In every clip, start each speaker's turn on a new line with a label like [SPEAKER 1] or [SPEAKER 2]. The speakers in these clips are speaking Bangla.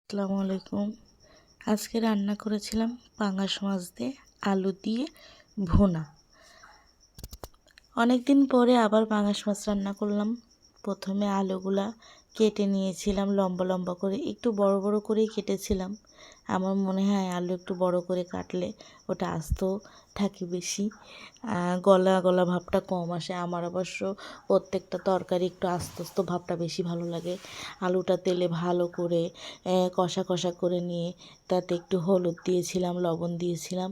[SPEAKER 1] আসসালামু আলাইকুম। আজকে রান্না করেছিলাম পাঙাশ মাছ দিয়ে আলু দিয়ে ভুনা। অনেক দিন পরে আবার পাঙাশ মাছ রান্না করলাম। প্রথমে আলুগুলা কেটে নিয়েছিলাম লম্বা লম্বা করে, একটু বড় বড় করেই কেটেছিলাম। আমার মনে হয় আলু একটু বড় করে কাটলে ওটা আস্ত থাকে বেশি, গলা গলা ভাবটা কম আসে। আমার অবশ্য প্রত্যেকটা তরকারি একটু আস্তে আস্তে ভাবটা বেশি ভালো লাগে। আলুটা তেলে ভালো করে কষা কষা করে নিয়ে তাতে একটু হলুদ দিয়েছিলাম, লবণ দিয়েছিলাম,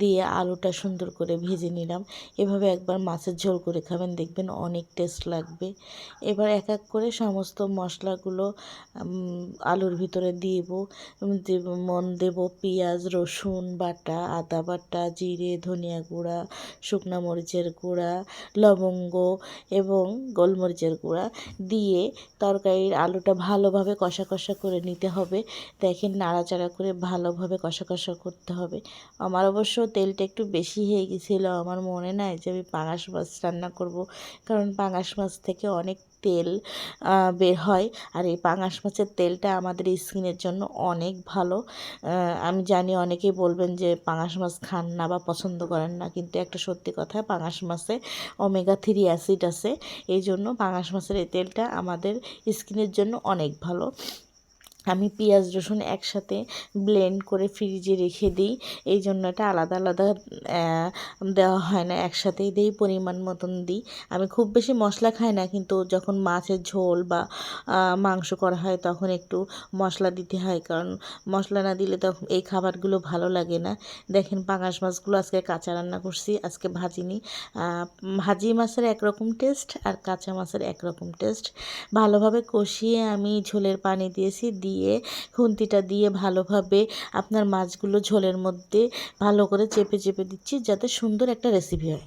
[SPEAKER 1] দিয়ে আলুটা সুন্দর করে ভেজে নিলাম। এভাবে একবার মাছের ঝোল করে খাবেন, দেখবেন অনেক টেস্ট লাগবে। এবার এক এক করে সমস্ত মশলাগুলো আলুর ভিতরে দেব পেঁয়াজ, রসুন বাটা, আদা বাটা, জিরে, ধনিয়া গুঁড়া, শুকনা মরিচের গুঁড়া, লবঙ্গ এবং গোলমরিচের গুঁড়া দিয়ে তরকারির আলুটা ভালোভাবে কষা কষা করে নিতে হবে। দেখেন নাড়াচাড়া করে ভালোভাবে কষা কষা করতে হবে। আমার অবশ্য তেলটা একটু বেশি হয়ে গেছিলো। আমার মনে নাই যে আমি পাঙাশ মাছ রান্না করব, কারণ পাঙাশ মাছ থেকে অনেক তেল বের হয়। আর এই পাঙাশ মাছের তেলটা আমাদের স্কিনের জন্য অনেক ভালো। আমি জানি অনেকেই বলবেন যে পাঙাশ মাছ খান না বা পছন্দ করেন না, কিন্তু একটা সত্যি কথা, পাঙাশ মাছে ওমেগা 3 অ্যাসিড আছে। এই জন্য পাঙাশ মাছের এই তেলটা আমাদের স্কিনের জন্য অনেক ভালো। আমি পেঁয়াজ রসুন একসাথে ব্লেন্ড করে ফ্রিজে রেখে দিই, এই জন্য এটা আলাদা আলাদা দেওয়া হয় না, একসাথেই দিই, পরিমাণ মতন দিই। আমি খুব বেশি মশলা খাই না, কিন্তু যখন মাছের ঝোল বা মাংস করা হয় তখন একটু মশলা দিতে হয়, কারণ মশলা না দিলে তখন এই খাবারগুলো ভালো লাগে না। দেখেন পাঙাশ মাছগুলো আজকে কাঁচা রান্না করছি, আজকে ভাজিনি। ভাজি মাছের একরকম টেস্ট আর কাঁচা মাছের একরকম টেস্ট। ভালোভাবে কষিয়ে আমি ঝোলের পানি দিয়েছি, দিয়ে খুন্তিটা দিয়ে ভালোভাবে আপনার মাছগুলো ঝোলের মধ্যে ভালো করে চেপে চেপে দিচ্ছি, যাতে সুন্দর একটা রেসিপি হয়।